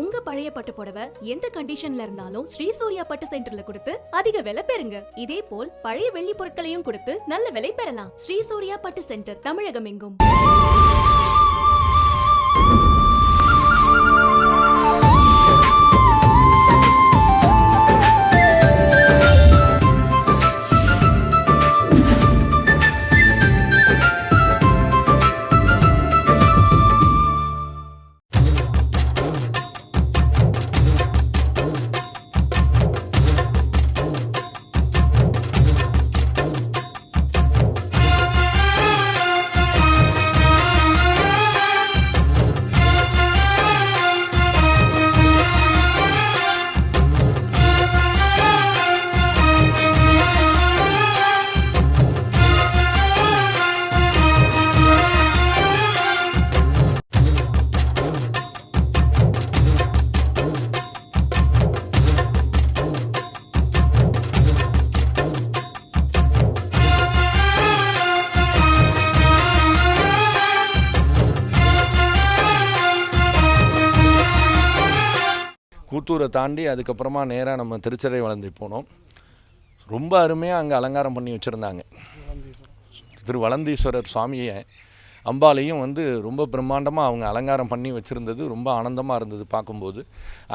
உங்க பழைய பட்டு புடவை எந்த கண்டிஷன்ல இருந்தாலும் ஸ்ரீ சூர்யா பட்டு சென்டர்ல கொடுத்து அதிக விலை பெறுங்க. இதே போல் பழைய வெள்ளி பொருட்களையும் கொடுத்து நல்ல விலை பெறலாம். ஸ்ரீ சூர்யா பட்டு சென்டர், தமிழகம் எங்கும். கூத்தூரை தாண்டி அதுக்கப்புறமா நேராக நம்ம திருச்சடை வளர்ந்து போனோம். ரொம்ப அருமையாக அங்கே அலங்காரம் பண்ணி வச்சுருந்தாங்க. திரு வளந்தீஸ்வரர் சுவாமியை அம்பாலையும் ரொம்ப பிரம்மாண்டமாக அவங்க அலங்காரம் பண்ணி வச்சுருந்தது ரொம்ப ஆனந்தமாக இருந்தது பார்க்கும்போது.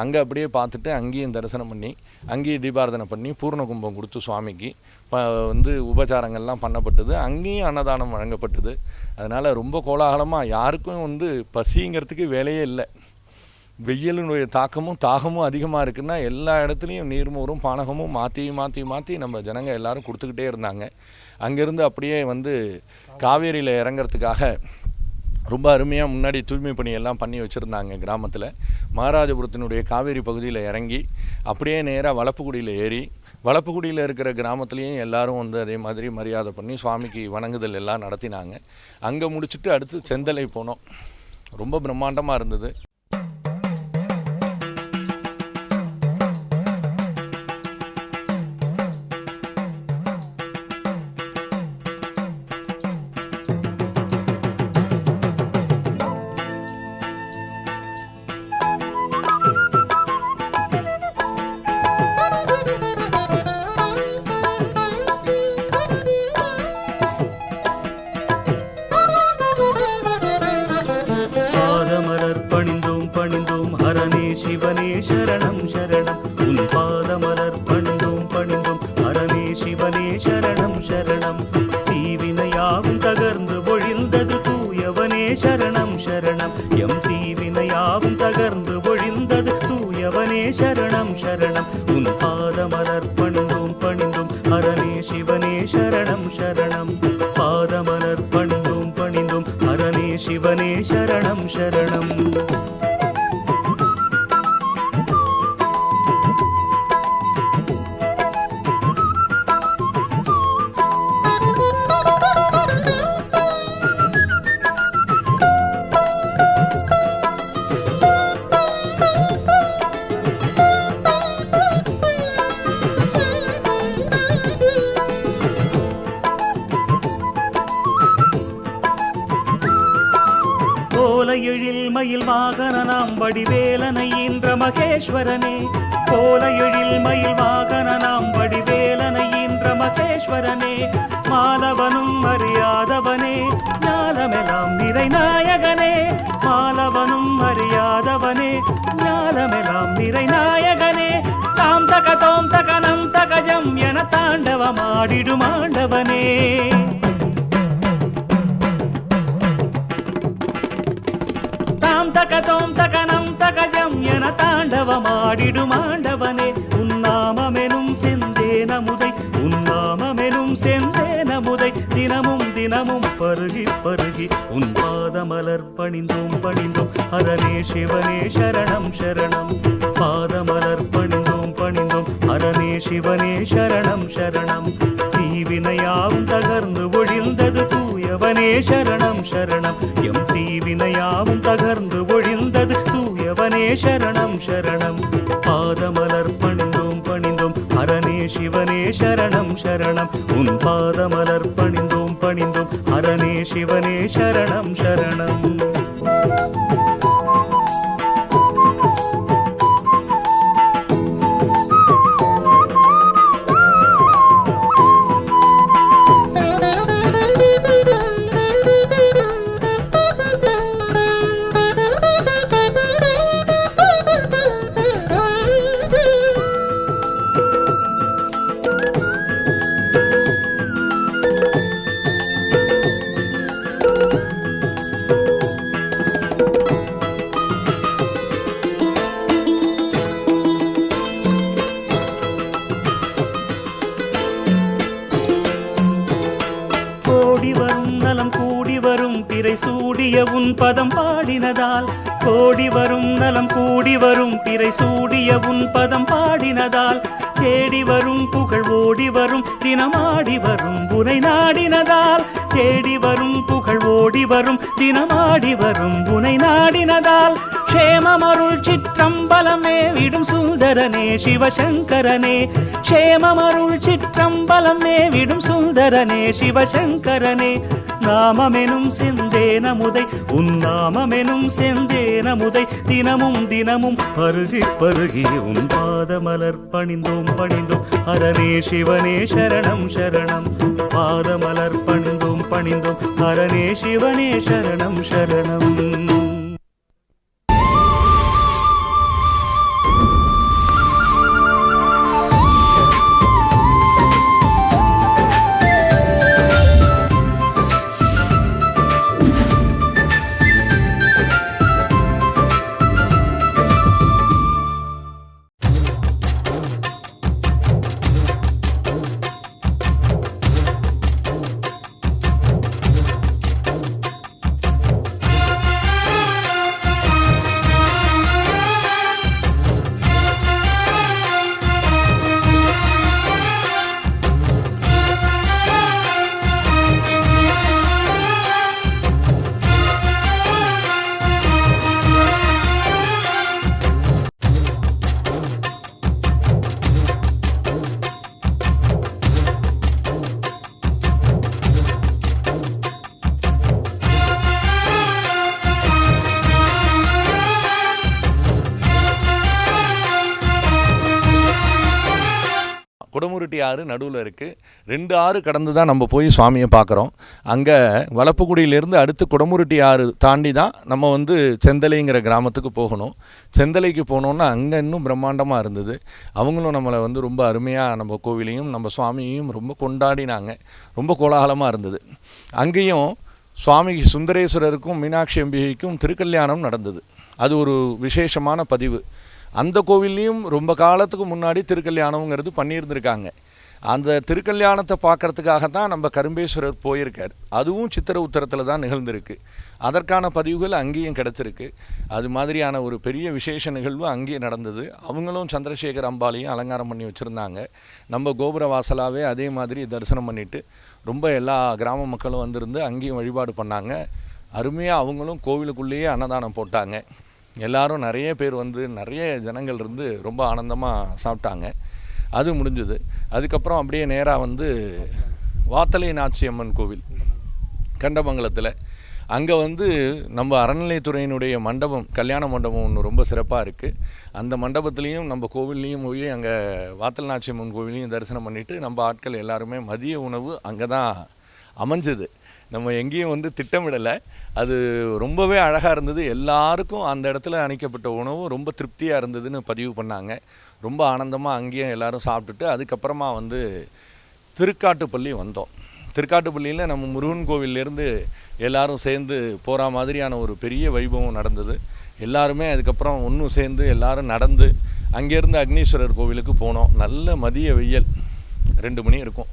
அங்கே அப்படியே பார்த்துட்டு அங்கேயும் தரிசனம் பண்ணி அங்கேயும் தீபாராதனை பண்ணி பூர்ண கும்பம் கொடுத்து சுவாமிக்கு உபச்சாரங்கள்லாம் பண்ணப்பட்டது. அங்கேயும் அன்னதானம் வழங்கப்பட்டது. அதனால் ரொம்ப கோலாகலமாக யாருக்கும் பசிங்கிறதுக்கு வேலையே இல்லை. வெயிலினுடைய தாக்கமும் தாகமும் அதிகமாக இருக்குன்னா எல்லா இடத்துலையும் நீர்மோரும் பானகமும் மாற்றி நம்ம ஜனங்க எல்லோரும் கொடுத்துக்கிட்டே இருந்தாங்க. அங்கேருந்து அப்படியே காவேரியில் இறங்கிறதுக்காக ரொம்ப அருமையாக முன்னாடி தூய்மை பணியெல்லாம் பண்ணி வச்சுருந்தாங்க. கிராமத்தில் மகாராஜபுரத்தினுடைய காவேரி பகுதியில் இறங்கி அப்படியே நேராக வளப்புக்குடியில் ஏறி வளப்புக்குடியில் இருக்கிற கிராமத்துலேயும் எல்லோரும் அதே மாதிரி மரியாதை பண்ணி சுவாமிக்கு வணங்குதல் எல்லாம் நடத்தினாங்க. அங்கே முடிச்சுட்டு அடுத்து செந்தலை போனோம். ரொம்ப பிரம்மாண்டமாக இருந்தது. சிவனே சரணம் சரணம் உன் பாதமலர் பணிந்தோம் பணிந்தோம் அரணே சிவனே சரணம் சரணம் தீவினையாவும் தகர்ந்து ஒழிந்தது தூயவனே சரணம் சரணம் எம் தீவினையாவும் தகர்ந்து ஒழிந்தது தூயவனே சரணம் சரணம் உன் பாதமலர் பணிந்தோம் பணிந்தோம் அரணே சிவனே சரணம் சரணம் பாதமலர் பணிந்தோம் பணிந்தோம் அரணே சிவனே சரணம் சரணம். கோலையெழில் மயில் வாகனனாம் வடிவேலனை ஈன்ற மகேஸ்வரனே கோலையெழில் மயில் வாகனனாம் வடிவேலனை ஈன்ற மகேஸ்வரனே மாலவனும் அறியாதவனே ஞாலமெல்லாம் நிறைநாயகனே மாலவனும் அறியாதவனே ஞாலமெல்லாம் நிறைநாயகனே தாம் தக தோம் தகனம் தகஜம் என தாண்டவமாடிடும் ஆண்டவனே தகதோம் தகனம் தகஜம் என தாண்டவமாடிடும் ஆண்டவனே உன்னாமமெனும் செந்தேனமுதை உன்னாமமெனும் செந்தேனமுதை தினமும் தினமும் பருகி பருகி உன் பாதமலர் பணிந்தோம் பணிந்தோம் அரணே சிவனே சரணம் சரணம் பாதமலர் பணிந்தோம் பணிந்தோம் அரணே சிவனே சரணம் சரணம் தீவினையாவும் தகர்ந்து ஒழிந்தது தூயவனே சரணம் சரணம் எம் தீவினையாவும் தகர்ந்து ஒழிந்தது தூயவனே சரணம் சரணம் பாதமலர் பணிந்தோம் பணிந்தோம் அரணே சிவனே சரணம் சரணம் உன் பாதமலர் பணிந்தோம் பணிந்தோம் அரணே சிவனே சரணம் சரணம். பிறை சூடிய உன் பதம் பாடினதால் கோடி வரும் நலம் கூடி வரும் பிறை சூடிய உன் பதம் பாடினதால் தேடி வரும் புகழ் ஓடி வரும் தினமாடி வரும் உனை நாடினதால் தேடி வரும் புகழ் ஓடி வரும் தினமாடி வரும் உனை நாடினதால் க்ஷேமமருள் சிற்றம்பலமே விடும் சுந்தரனே சிவசங்கரனே க்ஷேமமருள் சிற்றம்பலமே விடும் சுந்தரனே சிவசங்கரனே நாமமெனும் செந்தேனமுதை உன் நாமமெனும் செந்தேனமுதை தினமும் தினமும் பருகி பருகி உன் பாதமலர் பணிந்தோம் பணிந்தோம் ஹரனே சிவனே சரணம் சரணம் பாதமலர் பணிந்தோம் பணிந்தோம் ஹரனே சிவனே சரணம் சரணம். குடமுருட்டி ஆறு நடுவில் இருக்குது. 2 ஆறு கடந்து தான் நம்ம போய் சுவாமியை பார்க்குறோம். அங்கே வளப்புக்குடியிலேருந்து அடுத்து குடமுருட்டி ஆறு தாண்டி தான் நம்ம வந்து செந்தலைங்கிற கிராமத்துக்கு போகணும். செந்தலைக்கு போனோன்னா அங்கே இன்னும் பிரம்மாண்டமாக இருந்தது. அவங்களும் நம்மளை வந்து ரொம்ப அருமையாக நம்ம கோவிலையும் நம்ம சுவாமியையும் ரொம்ப கொண்டாடினாங்க. ரொம்ப கோலாகலமாக இருந்தது. அங்கேயும் சுவாமி சுந்தரேஸ்வரருக்கும் மீனாட்சி அம்பிகைக்கும் திருக்கல்யாணம் நடந்தது. அது ஒரு விசேஷமான பதிவு. அந்த கோவில்லையும் ரொம்ப காலத்துக்கு முன்னாடி திருக்கல்யாணங்கிறது பண்ணியிருந்திருக்காங்க. அந்த திருக்கல்யாணத்தை பார்க்குறதுக்காக தான் நம்ம கரும்பேஸ்வரர் போயிருக்கார். அதுவும் சித்திரை உத்தரத்தில் தான் நிகழ்ந்திருக்கு. அதற்கான பதிவுகள் அங்கேயும் கிடச்சிருக்கு. அது மாதிரியான ஒரு பெரிய விசேஷ நிகழ்வு அங்கேயும் நடந்தது. அவங்களும் சந்திரசேகர் அம்பாலையும் அலங்காரம் பண்ணி வச்சுருந்தாங்க. நம்ம கோபுர வாசலாகவே அதே மாதிரி தரிசனம் பண்ணிவிட்டு ரொம்ப எல்லா கிராம மக்களும் வந்திருந்து அங்கேயும் வழிபாடு பண்ணாங்க. அருமையாக அவங்களும் கோவிலுக்குள்ளேயே அன்னதானம் போட்டாங்க. எல்லாரும் நிறைய பேர் வந்து நிறைய ஜனங்கள் இருந்து ரொம்ப ஆனந்தமாக சாப்பிட்டாங்க. அது முடிஞ்சுது. அதுக்கப்புறம் அப்படியே நேராக வந்து வாத்தலை நாச்சியம்மன் கோவில் கண்டமங்கலத்தில் அங்கே வந்து நம்ம அறநிலையத்துறையினுடைய மண்டபம் கல்யாண மண்டபம் ஒன்று ரொம்ப சிறப்பாக இருக்குது. அந்த மண்டபத்துலேயும் நம்ம கோவில்லையும் போய் அங்கே வாத்தல் நாச்சியம்மன் கோவிலையும் தரிசனம் பண்ணிவிட்டு நம்ம ஆட்கள் எல்லாருமே மதிய உணவு அங்கே தான் அமைஞ்சது. நம்ம எங்கேயும் வந்து திட்டமிடலை. அது ரொம்பவே அழகாக இருந்தது. எல்லாருக்கும் அந்த இடத்துல அணைக்கப்பட்ட உணவு ரொம்ப திருப்தியாக இருந்ததுன்னு பதிவு பண்ணாங்க. ரொம்ப ஆனந்தமாக அங்கேயும் எல்லோரும் சாப்பிட்டுட்டு அதுக்கப்புறமா வந்து திருக்காட்டுப்பள்ளி வந்தோம். திருக்காட்டுப்பள்ளியில் நம்ம முருகன் கோவிலேருந்து எல்லோரும் சேர்ந்து போகிற மாதிரியான ஒரு பெரிய வைபவம் நடந்தது. எல்லாருமே அதுக்கப்புறம் ஒன்றும் சேர்ந்து எல்லோரும் நடந்து அங்கேருந்து அக்னீஸ்வரர் கோவிலுக்கு போனோம். நல்ல மதிய வெயில் 2 மணி இருக்கும்.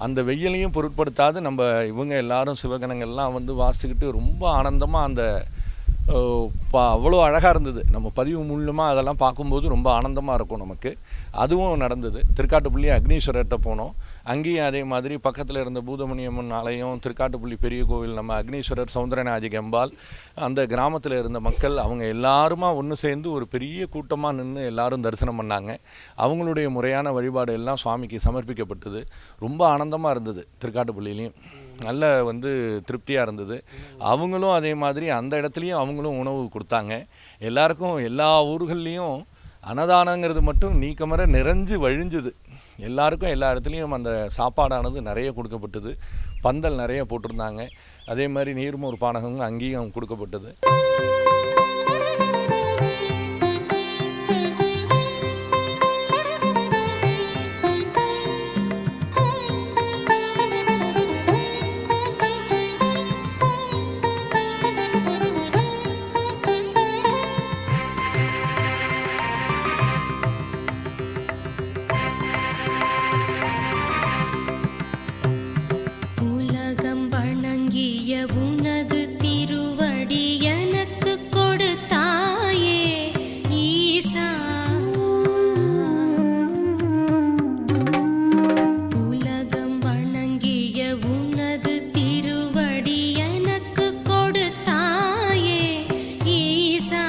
அந்த வெயிலையும் பொருட்படுத்தாது நம்ம இவங்க எல்லாரும் சிவகணங்கள்லாம் வந்து வாசிச்சுக்கிட்டு ரொம்ப ஆனந்தமாக அந்த அவ்வளோ அழகாக இருந்தது. நம்ம பதிவு மூலமாக அதெல்லாம் பார்க்கும்போது ரொம்ப ஆனந்தமாக இருக்கும் நமக்கு. அதுவும் நடந்தது. திருக்காட்டுப்பள்ளி அக்னீஸ்வரர்கிட்ட போனோம். அங்கேயும் அதே மாதிரி பக்கத்தில் இருந்த பூதமணியம்மன் ஆலயம், திருக்காட்டுப்பள்ளி பெரிய கோவில், நம்ம அக்னீஸ்வரர், சௌந்தரநாயகி அம்பாள், அந்த கிராமத்தில் இருந்த மக்கள் அவங்க எல்லாருமா ஒன்று சேர்ந்து ஒரு பெரிய கூட்டமாக நின்று எல்லாரும் தரிசனம் பண்ணாங்க. அவங்களுடைய முறையான வழிபாடு எல்லாம் சுவாமிக்கு சமர்ப்பிக்கப்பட்டது. ரொம்ப ஆனந்தமாக இருந்தது. திருக்காட்டுப்பள்ளியிலையும் நல்ல வந்து திருப்தியாக இருந்தது. அவங்களும் அதே மாதிரி அந்த இடத்துலையும் அவங்களும் உணவு கொடுத்தாங்க. எல்லாருக்கும் எல்லா ஊர்கள்லேயும் அன்னதானங்கிறது மட்டும் நீக்கமர நிறைஞ்சு வழிஞ்சுது. எல்லாருக்கும் எல்லா இடத்துலையும் அந்த சாப்பாடானது நிறைய கொடுக்கப்பட்டது. பந்தல் நிறைய போட்டிருந்தாங்க. அதே மாதிரி நீர்மோர் பானகம் அங்கேயும் கொடுக்கப்பட்டது. உலகம் வணங்கிய உனது ஈசா உலகம் வணங்கிய உனது திருவடி எனக்கு கொடுத்தாயே ஈசா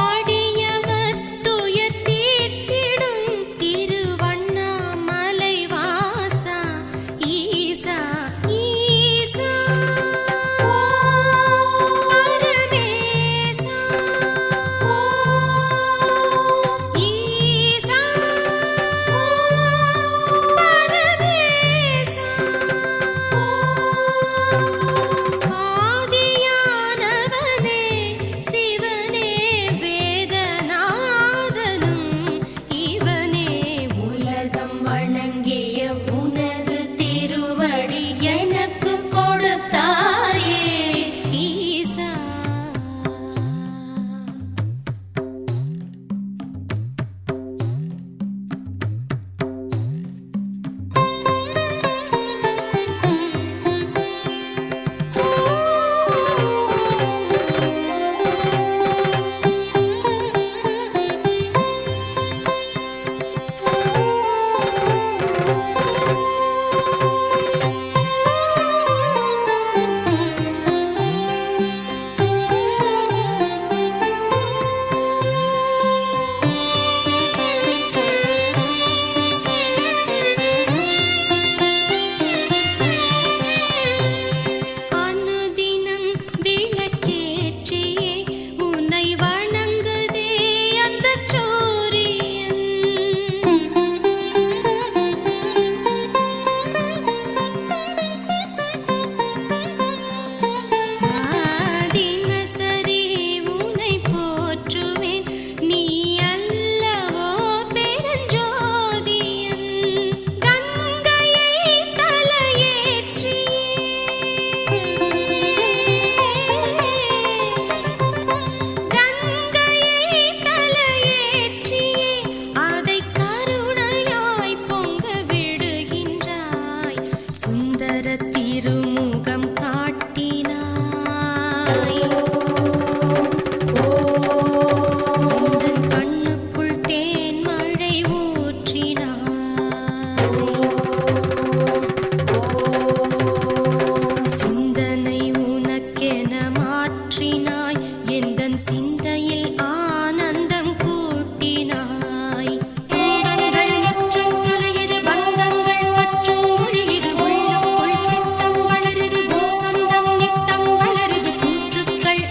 அடியவர் துயர் தீர்த்திடும் திருவண்ணாமலை வாசா ஈசா ஈசா பரமேசா ஈசா பரமேசா ஆதியானவனே சிவனே வேதநாதனும் இவனே உலகம் வணங்கிய உனது திருவடி எனக்கு கொடுத்தாயே ஈசா அனுதினம் விளக்கேற்றியே உன்னை வணங்குதே அந்தச் சூரியன் தினசரி உன்னை போற்றுவேன் நீ அல்லவோ பெருஞ்சோதியன் கங்கையை தலையேற்றியே கங்கையை தலையேற்றியே அதை கருணையாய் பொங்க விடுகின்றாய் சுந்தர திருமுகம் காட்டினாய் எந்தன் கண்ணுக்குள் தேன் மழை ஊற்றினாய் சிந்தனை உனக்கென மாற்றினாய் எந்தன் சிந்தையில் ஆனந்தம் கூட்டினாய் துன்பங்கள் முற்றும் தொலையுது பந்தங்கள் மற்றும் மொழியுது உள்ளுக்குள் பித்தம் வளருது உன் சொந்தம் நித்தம் வளருது கூத்துக்கள்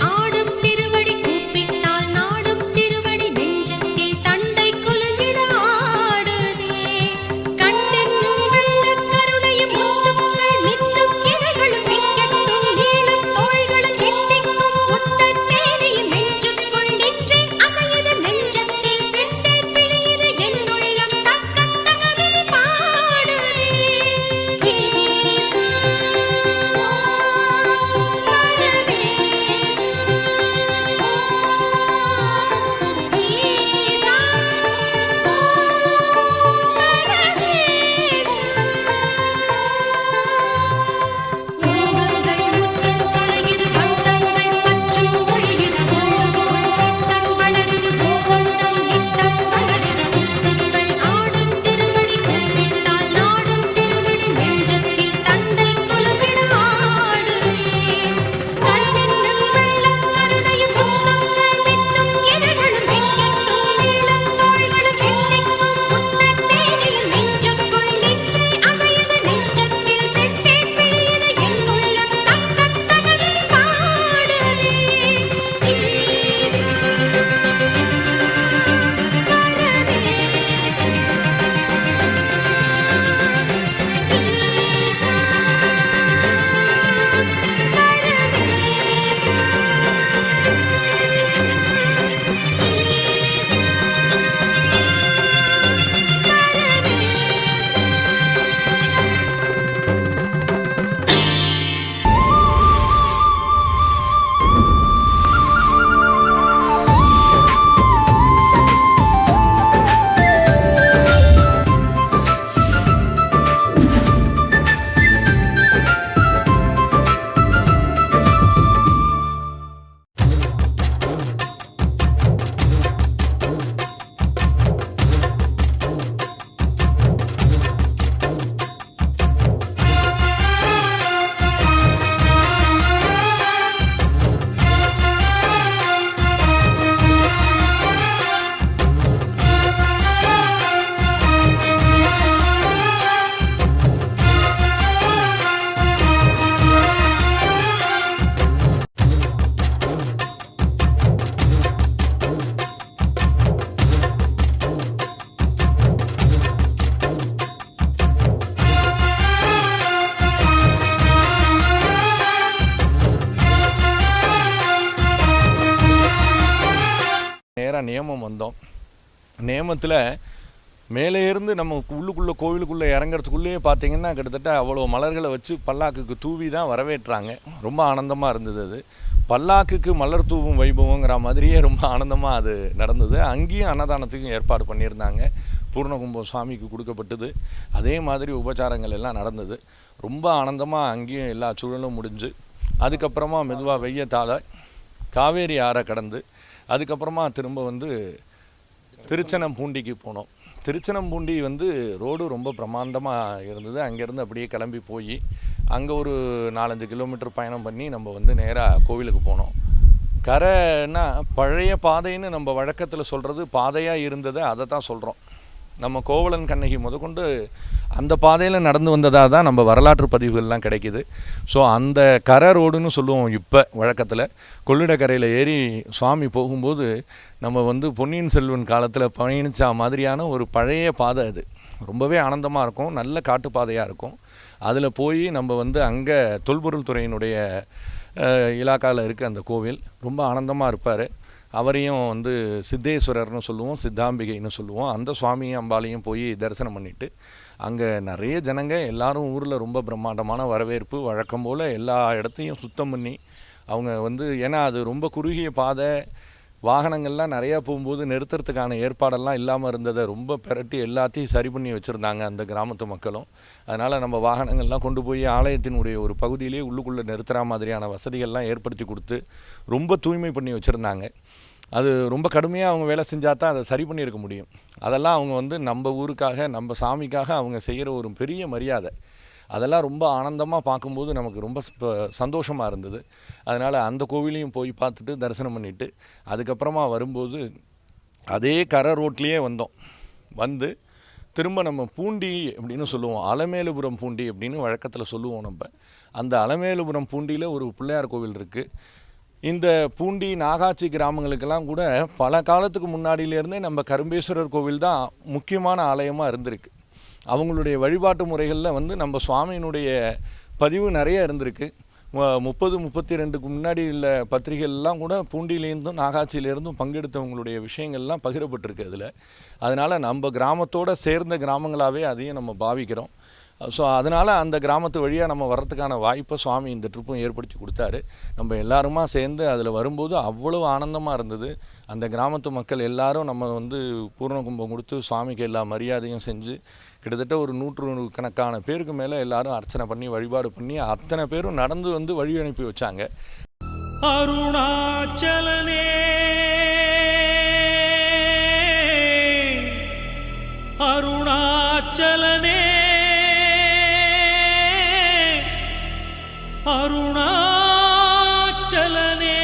நேராக நேமம் வந்தோம். நேமத்தில் மேலே இருந்து நம்ம உள்ளுக்குள்ளே கோவிலுக்குள்ளே இறங்குறதுக்குள்ளேயே பார்த்திங்கன்னா கிட்டத்தட்ட அவ்வளோ மலர்களை வச்சு பல்லாக்குக்கு தூவி தான் வரவேற்றாங்க. ரொம்ப ஆனந்தமாக இருந்தது. அது பல்லாக்குக்கு மலர் தூவும் வைபவங்கிற மாதிரியே ரொம்ப ஆனந்தமாக அது நடந்தது. அங்கேயும் அன்னதானத்துக்கும் ஏற்பாடு பண்ணியிருந்தாங்க. பூர்ணகும்பம் சுவாமிக்கு கொடுக்கப்பட்டது. அதே மாதிரி உபச்சாரங்கள் எல்லாம் நடந்தது. ரொம்ப ஆனந்தமாக அங்கேயும் எல்லா சூழலும் முடிஞ்சு அதுக்கப்புறமா மெதுவாக வெய்யத்தால் காவேரி ஆறை கடந்து அதுக்கப்புறமா திரும்ப வந்து திருச்செனம்பூண்டிக்கு போனோம். திருச்செனம்பூண்டி வந்து ரோடு ரொம்ப பிரமாண்டமாக இருந்தது. அங்கேருந்து அப்படியே கிளம்பி போய் அங்கே ஒரு 4-5 கிலோமீட்டர் பயணம் பண்ணி நம்ம வந்து நேராக கோவிலுக்கு போனோம். கரைன்னா பழைய பாதைன்னு நம்ம வழக்கத்தில் சொல்கிறது பாதையாக இருந்ததை அதை தான் சொல்கிறோம். நம்ம கோவலன் கண்ணகி முதற்கொண்டு அந்த பாதையில் நடந்து வந்ததாக தான் நம்ம வரலாற்று பதிவுகள்லாம் கிடைக்கிது. ஸோ அந்த கரை ரோடுன்னு சொல்லுவோம். இப்போ வழக்கத்தில் கொள்ளிடக்கரையில் ஏறி சுவாமி போகும்போது நம்ம வந்து பொன்னியின் செல்வன் காலத்தில் பயணித்த மாதிரியான ஒரு பழைய பாதை. அது ரொம்பவே ஆனந்தமாக இருக்கும். நல்ல காட்டுப்பாதையாக இருக்கும். அதில் போய் நம்ம வந்து அங்கே தொல்பொருள் துறையினுடைய இலாக்காவில் இருக்க அந்த கோவில் ரொம்ப ஆனந்தமாக இருப்பார். அவரையும் வந்து சித்தேஸ்வரர்னு சொல்லுவோம், சித்தாம்பிகைன்னு சொல்லுவோம். அந்த சுவாமியும் அம்பாலையும் போய் தரிசனம் பண்ணிவிட்டு அங்கே நிறைய ஜனங்க எல்லாரும் ஊரில் ரொம்ப பிரம்மாண்டமான வரவேற்பு. வழக்கம் போல் எல்லா இடத்தையும் சுத்தம் பண்ணி அவங்க வந்து ஏன்னா அது ரொம்ப குறுகிய பாதை, வாகனங்கள்லாம் நிறையா போகும்போது நிறுத்துறதுக்கான ஏற்பாடெல்லாம் இல்லாமல் இருந்ததை ரொம்ப பெரட்டி எல்லாத்தையும் சரி பண்ணி வச்சுருந்தாங்க அந்த கிராமத்து மக்களும். அதனால் நம்ம வாகனங்கள்லாம் கொண்டு போய் ஆலயத்தினுடைய ஒரு பகுதியிலே உள்ளுக்குள்ளே நிறுத்துகிற மாதிரியான வசதிகள்லாம் ஏற்படுத்தி கொடுத்து ரொம்ப தூய்மை பண்ணி வச்சுருந்தாங்க. அது ரொம்ப கடுமையாக அவங்க வேலை செஞ்சால் தான் அதை சரி பண்ணியிருக்க முடியும். அதெல்லாம் அவங்க வந்து நம்ம ஊருக்காக நம்ம சாமிக்காக அவங்க செய்கிற ஒரு பெரிய மரியாதை. அதெல்லாம் ரொம்ப ஆனந்தமாக பார்க்கும்போது நமக்கு ரொம்ப சந்தோஷமாக இருந்தது. அதனால் அந்த கோவிலையும் போய் பார்த்துட்டு தரிசனம் பண்ணிவிட்டு அதுக்கப்புறமா வரும்போது அதே கரை ரோட்லேயே வந்தோம். வந்து திரும்ப நம்ம பூண்டி அப்படின்னு சொல்லுவோம், அலமேலுபுரம் பூண்டி அப்படின்னு வழக்கத்தில் சொல்லுவோம். நம்ம அந்த அலமேலுபுரம் பூண்டியில் ஒரு பிள்ளையார் கோவில் இருக்குது. இந்த பூண்டி நாகாச்சி கிராமங்களுக்கெல்லாம் கூட பல காலத்துக்கு முன்னாடியிலேருந்தே நம்ம கரும்பேஸ்வரர் கோவில் தான் முக்கியமான ஆலயமாக இருந்திருக்கு. அவங்களுடைய வழிபாட்டு முறைகளில் வந்து நம்ம சுவாமியினுடைய பதிவு நிறைய இருந்திருக்கு. 30-32க்கு முன்னாடி உள்ள பத்திரிகைகள்லாம் கூட பூண்டியிலேருந்தும் நாகாச்சியிலேருந்தும் பங்கெடுத்தவங்களுடைய விஷயங்கள்லாம் பகிரப்பட்டிருக்கு அதில். அதனால் நம்ம கிராமத்தோடு சேர்ந்த கிராமங்களாகவே அதையும் நம்ம பாவிக்கிறோம். ஸோ அதனால் அந்த கிராமத்து வழியாக நம்ம வர்றதுக்கான வாய்ப்பை சுவாமி இந்த ட்ரிப்பும் ஏற்படுத்தி கொடுத்தாரு. நம்ம எல்லாருமா சேர்ந்து அதில் வரும்போது அவ்வளோ ஆனந்தமாக இருந்தது. அந்த கிராமத்து மக்கள் எல்லாரும் நம்ம வந்து பூர்ண கும்பம் கொடுத்து சுவாமிக்கு எல்லா மரியாதையும் செஞ்சு கிட்டத்தட்ட ஒரு 100 கணக்கான பேருக்கு மேலே எல்லாரும் அர்ச்சனை பண்ணி வழிபாடு பண்ணி அத்தனை பேரும் நடந்து வந்து வழி அனுப்பி வச்சாங்க. அருணாச்சலனே அருணாச்சலனே அருணாச்சலனே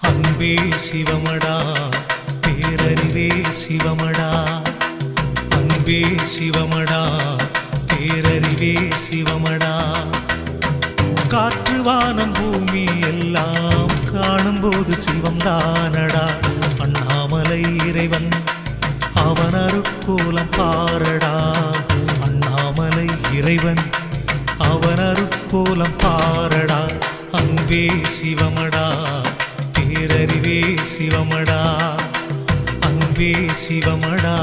அன்பே சிவமடா பேரறிவே சிவமடா, அன்பே சிவமடா பேரறிவே சிவமடா. காற்று வானம் பூமி எல்லாம் காணும்போது சிவம்தானடா. அண்ணாமலை இறைவன் அவன் அருக்கோலம் பாரடா. அண்ணாமலை இறைவன் அவன் அருக்கோலம் பாரடா. அன்பே சிவமடா பேரறிவே சிவமடா, அன்பே சிவமடா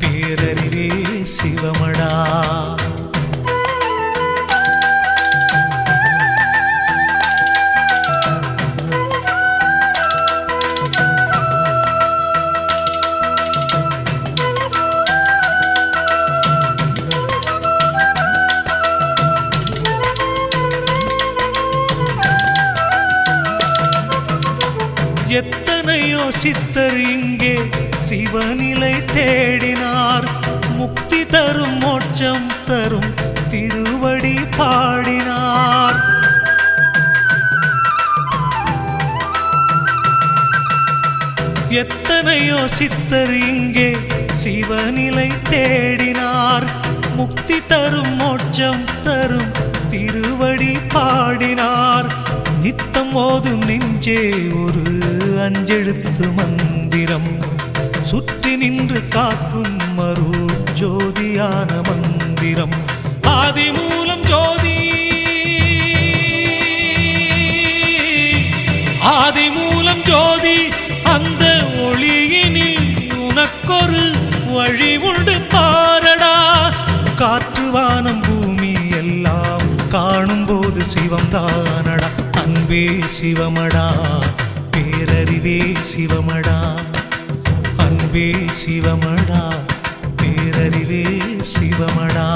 பேரறிவே சிவமடா. எத்தனையோ சித்தர் இங்கே சிவநிலை தேடினார். முக்தி தரும் மோட்சம் தரும் திருவடி பாடினார். எத்தனையோ சித்தர் இங்கே சிவநிலை தேடினார். முக்தி தரும் மோட்சம் தரும் திருவடி பாடினார். நித்தம் ஓதும் நெஞ்சே ஒரு அஞ்செழுத்து மந்திரம், சுற்றி நின்று காக்கும் அருள் ஜோதியான மந்திரம். ஆதி மூலம் ஜோதி காற்றுவானம் பூமி எல்லாம் காணும்போது சிவம்தானடா. அன்பே சிவமடா, பேரறிவே சிவமடா. அன்பே சிவமடா, பேரறிவே சிவமடா.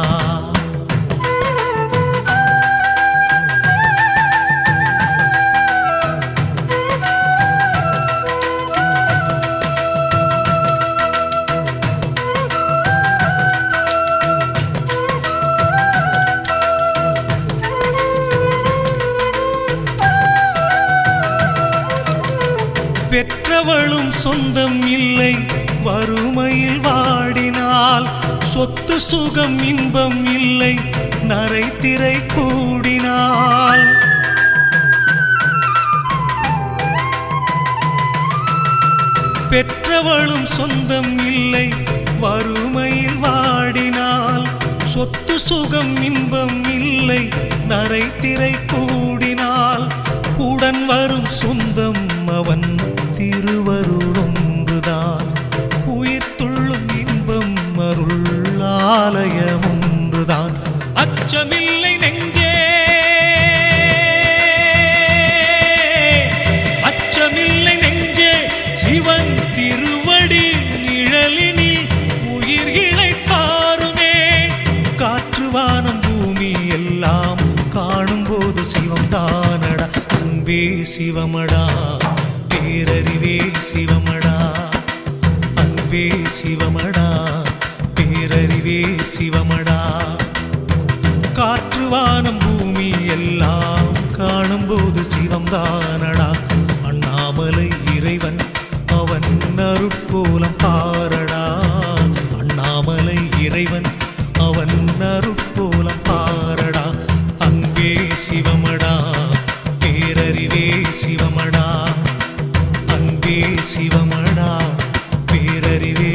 பெற்றவளும் சொந்தம் இல்லை, வறுமையில் வாடினால். சொத்து சுகம் இன்பம் இல்லை, நரை திரை கூடினால். பெற்றவளும் சொந்தம் இல்லை, வறுமையில் வாடினால். சொத்து சுகம் இன்பம் இல்லை, நரை திரை கூடினால். உடன் வரும் சொந்தம் அவன் திருவருளொன்றுதான். உயிர் துள்ளும் இன்பம் அருளாலயம் ஒன்றுதான். அச்சமில்லை நெஞ்சே, அச்சமில்லை நெஞ்சே, சிவன் திருவடி நிழலினில் உயிர் இளைப்பாருமே. காற்றுவானம் பூமி எல்லாம் காணும்போது சிவம்தானடா. அன்பே சிவமடா, பேரறிவே சிவமடா. அன்பே சிவமடா, பேரறிவே சிவமடா. காற்றுவானம் பூமி எல்லாம் காணும்போது சிவம்தானடா. அண்ணாமலை இறைவன் அவன் அருட்கோலம் பாரடா. அண்ணாமலை இறைவன் அவன் அருட்கோலம் பாரடா. அன்பே சிவமடா, பேரறிவே சிவமடா. அன்பே சிவமடா, பேரறிவே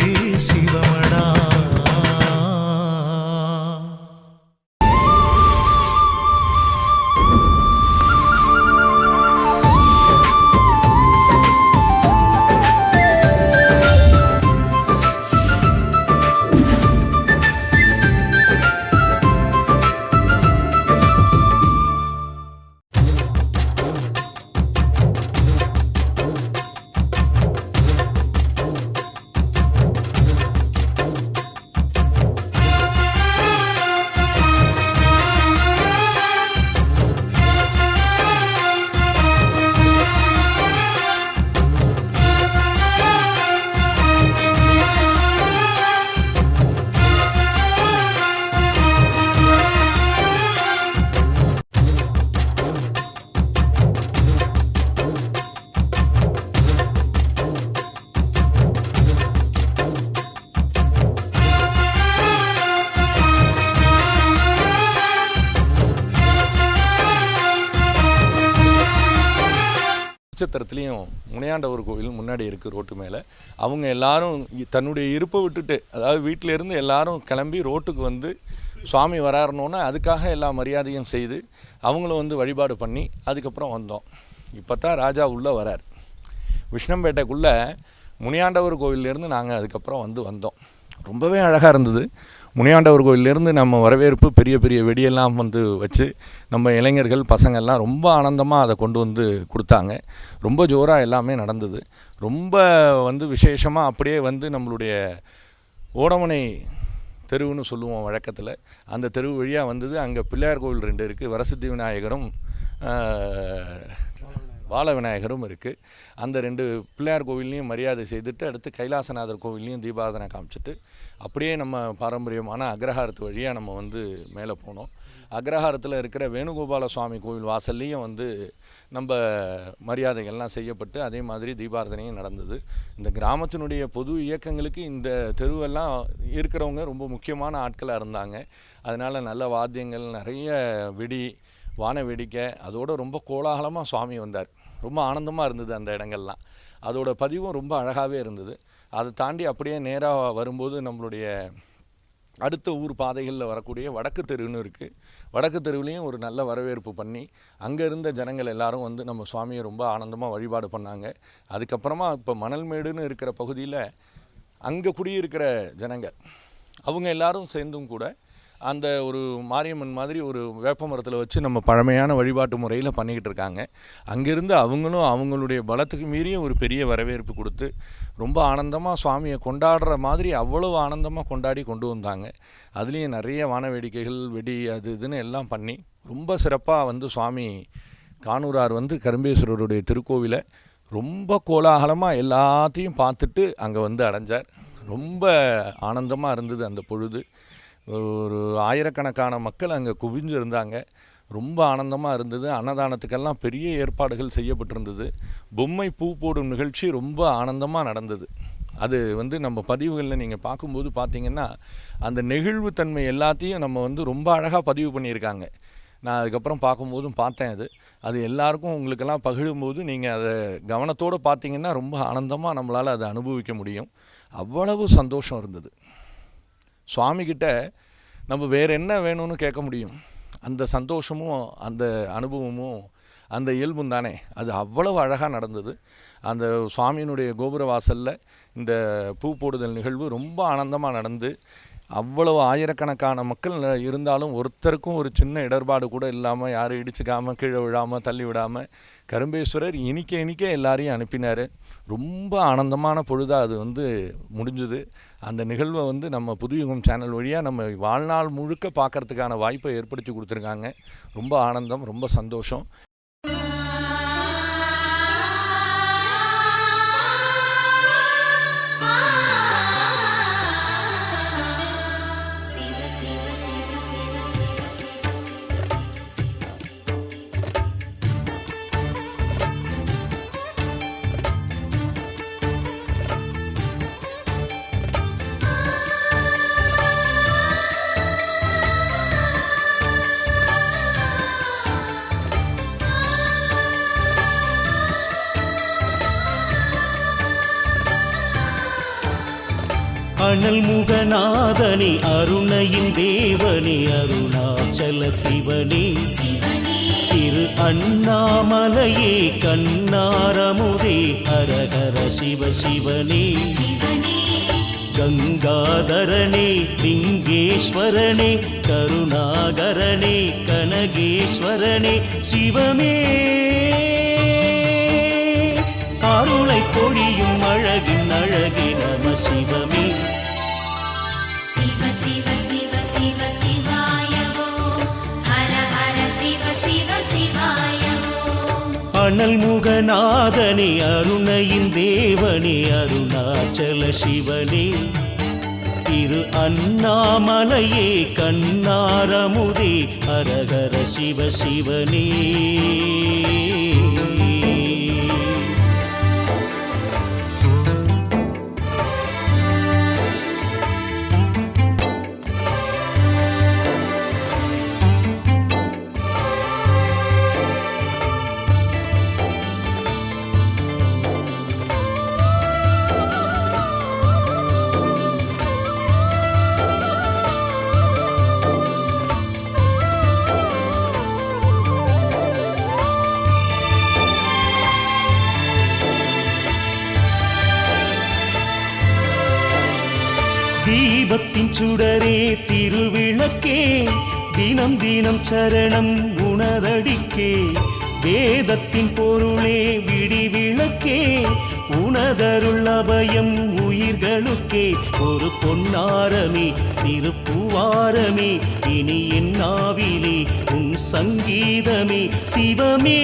சிவமடா. நட்சத்திரத்துலேயும் முனையாண்டவர் கோவில் முன்னாடி இருக்குது ரோட்டு மேலே. அவங்க எல்லாரும் தன்னுடைய இருப்பை விட்டுட்டு, அதாவது வீட்டிலேருந்து எல்லாரும் கிளம்பி ரோட்டுக்கு வந்து சுவாமி வராருனோன்னா அதுக்காக எல்லா மரியாதையும் செய்து அவங்களும் வந்து வழிபாடு பண்ணி அதுக்கப்புறம் வந்தோம். இப்போ தான் ராஜா உள்ளே வரார். விஷ்ணம்பேட்டைக்குள்ளே முனியாண்டவர் கோவிலேருந்து நாங்கள் அதுக்கப்புறம் வந்தோம். ரொம்பவே அழகாக இருந்தது. முனியாண்டவர் கோவிலேருந்து நம்ம வரவேற்பு பெரிய பெரிய வெடியெல்லாம் வந்து வச்சு நம்ம இளைஞர்கள் பசங்கள்லாம் ரொம்ப ஆனந்தமாக அதை கொண்டு வந்து கொடுத்தாங்க. ரொம்ப ஜோராக எல்லாமே நடந்தது. ரொம்ப வந்து விசேஷமாக அப்படியே வந்து நம்மளுடைய ஓடமனை தெருவுன்னு சொல்லுவோம் வழக்கத்தில். அந்த தெருவு வழியாக வந்தது. அங்கே பிள்ளையார் கோவில் 2 இருக்குது. வரசித்தி விநாயகரும் பால விநாயகரும் இருக்குது. அந்த 2 பிள்ளையார் கோவில்லையும் மரியாதை செய்துட்டு அடுத்து கைலாசநாதர் கோவில்லையும் தீபாராதனை காமிச்சிட்டு அப்படியே நம்ம பாரம்பரியமான அக்ரஹாரத்து வழியாக நம்ம வந்து மேலே போனோம். அக்ரஹாரத்தில் இருக்கிற வேணுகோபால சுவாமி கோவில் வாசல்லையும் வந்து நம்ம மரியாதைகள்லாம் செய்யப்பட்டு அதே மாதிரி தீபாராதனையும் நடந்தது. இந்த கிராமத்தினுடைய பொது இயக்கங்களுக்கு இந்த தெருவெல்லாம் இருக்கிறவங்க ரொம்ப முக்கியமான ஆட்களாக இருந்தாங்க. அதனால் நல்ல வாத்தியங்கள், நிறைய வான வேடிக்கை, அதோடு ரொம்ப கோலாகலமாக சுவாமி வந்தார். ரொம்ப ஆனந்தமாக இருந்தது அந்த இடங்கள்லாம். அதோட பதிவும் ரொம்ப அழகாகவே இருந்தது. அதை தாண்டி அப்படியே நேராக வரும்போது நம்மளுடைய அடுத்த ஊர் பாதைகளில் வரக்கூடிய வடக்கு தெருவுன்னு இருக்குது. வடக்கு தெருவுலேயும் ஒரு நல்ல வரவேற்பு பண்ணி அங்கே இருந்த ஜனங்கள் எல்லாரும் வந்து நம்ம சுவாமியை ரொம்ப ஆனந்தமாக வழிபாடு பண்ணாங்க. அதுக்கப்புறமா இப்போ மணல்மேடுன்னு இருக்கிற பகுதியில் அங்கே குடியிருக்கிற ஜனங்கள் அவங்க எல்லாரும் சேர்ந்தும் கூட அந்த ஒரு மாரியம்மன் மாதிரி ஒரு வேப்ப மரத்தில் வச்சு நம்ம பழமையான வழிபாட்டு முறையில் பண்ணிக்கிட்டு இருக்காங்க. அங்கேருந்து அவங்களும் அவங்களுடைய பலத்துக்கு மீறிய ஒரு பெரிய வரவேற்பு கொடுத்து ரொம்ப ஆனந்தமாக சுவாமியை கொண்டாடுற மாதிரி அவ்வளவு ஆனந்தமாக கொண்டாடி கொண்டு வந்தாங்க. அதுலேயும் நிறைய வான வேடிக்கைகள், வெடி, அது இதுன்னு எல்லாம் பண்ணி ரொம்ப சிறப்பாக வந்து சுவாமி கானூரார் வந்து கரும்பேஸ்வரருடைய திருக்கோவிலை ரொம்ப கோலாகலமாக எல்லாத்தையும் பார்த்துட்டு அங்கே வந்து அடைஞ்சார். ரொம்ப ஆனந்தமாக இருந்தது அந்த பொழுது. ஒரு ஆயிரக்கணக்கான மக்கள் அங்கே குவிஞ்சு இருந்தாங்க. ரொம்ப ஆனந்தமாக இருந்தது. அன்னதானத்துக்கெல்லாம் பெரிய ஏற்பாடுகள் செய்யப்பட்டிருந்தது. பொம்மை பூ போடும் நிகழ்ச்சி ரொம்ப ஆனந்தமாக நடந்தது. அது வந்து நம்ம பதிவுகளில் நீங்கள் பார்க்கும்போது பார்த்தீங்கன்னா அந்த நெகிழ்வுத்தன்மை எல்லாத்தையும் நம்ம வந்து ரொம்ப அழகாக பதிவு பண்ணியிருக்காங்க. நான் அதுக்கப்புறம் பார்க்கும்போதும் பார்த்தேன். அது எல்லாருக்கும் உங்களுக்கெல்லாம் பகிழும்போது நீங்கள் அதை கவனத்தோடு பார்த்தீங்கன்னா ரொம்ப ஆனந்தமாக நம்மளால் அதை அனுபவிக்க முடியும். அவ்வளவு சந்தோஷம் இருந்தது. சுவாமிகிட்ட நம்ம வேறு என்ன வேணும்னு கேட்க முடியும்? அந்த சந்தோஷமும் அந்த அனுபவமும் அந்த இயல்பும் தானே. அது அவ்வளவு அழகாக நடந்தது. அந்த சுவாமியினுடைய கோபுர வாசலில் இந்த பூ போடுதல் நிகழ்வு ரொம்ப ஆனந்தமாக நடந்து அவ்வளவு ஆயிரக்கணக்கான மக்கள் இருந்தாலும் ஒருத்தருக்கும் ஒரு சின்ன இடர்பாடு கூட இல்லாமல், யாரும் இடிச்சுக்காமல், கீழே விழாமல், தள்ளி விடாமல் கரும்பேஸ்வரர் இனிக்க எல்லாரையும் அனுப்பினார். ரொம்ப ஆனந்தமான பொழுதாக அது வந்து முடிஞ்சுது. அந்த நிகழ்வை வந்து நம்ம புதுயுகம் சேனல் வழியாக நம்ம வாழ்நாள் முழுக்க பார்க்குறதுக்கான வாய்ப்பை ஏற்படுத்தி கொடுத்துருக்காங்க. ரொம்ப ஆனந்தம், ரொம்ப சந்தோஷம். அனல் முகநாதனே, அருணையின் தேவனே, அருணாச்சல சிவனே, திரு அண்ணாமலையே, கண்ணாரமுதே, ஹரஹர சிவ சிவனே, கங்காதரனே, லிங்கேஸ்வரனே, கருணாகரனே, கனகேஸ்வரனே, சிவமே அருளை பொழியும் அழகின் அழகே நம சிவமே. சிவ சிவ சிவ சிவ சிவாயவோ, ஹர ஹர சிவ சிவ சிவாயவோ. அனல் முகநாதனே, அருணையின் தேவனே, அருணாச்சல சிவனே, திரு அண்ணாமலையே, கண்ணாரமுதே, ஹரஹர சிவ சிவனே. தீபத்தின் சுடரே, திருவிளக்கே, தினம் தினம் சரணம் உணரடிக்கே, வேதத்தின் பொருளே, விடிவிளக்கே, உணதருள் அபயம் உயிர்களுக்கே, ஒரு பொன்னாரமே, சிறு பூவாரமே, இனி என் நாவிலே உன் சங்கீதமே, சிவமே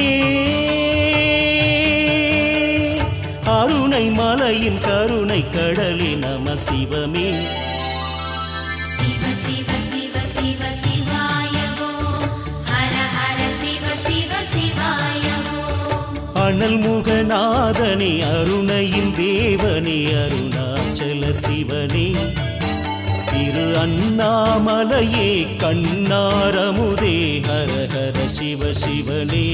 அருணை மலையின் கருணை கடலே நம சிவமே. சிவ சிவ சிவ சிவ சிவாயவோ, ஹர ஹர சிவ சிவ சிவாயவோ. அனல் முகநாதனே, அருணையின் தேவனே, அருணாச்சல சிவனே, திரு அண்ணாமலையே, கண்ணாரமுதே, ஹரஹர சிவ சிவனே.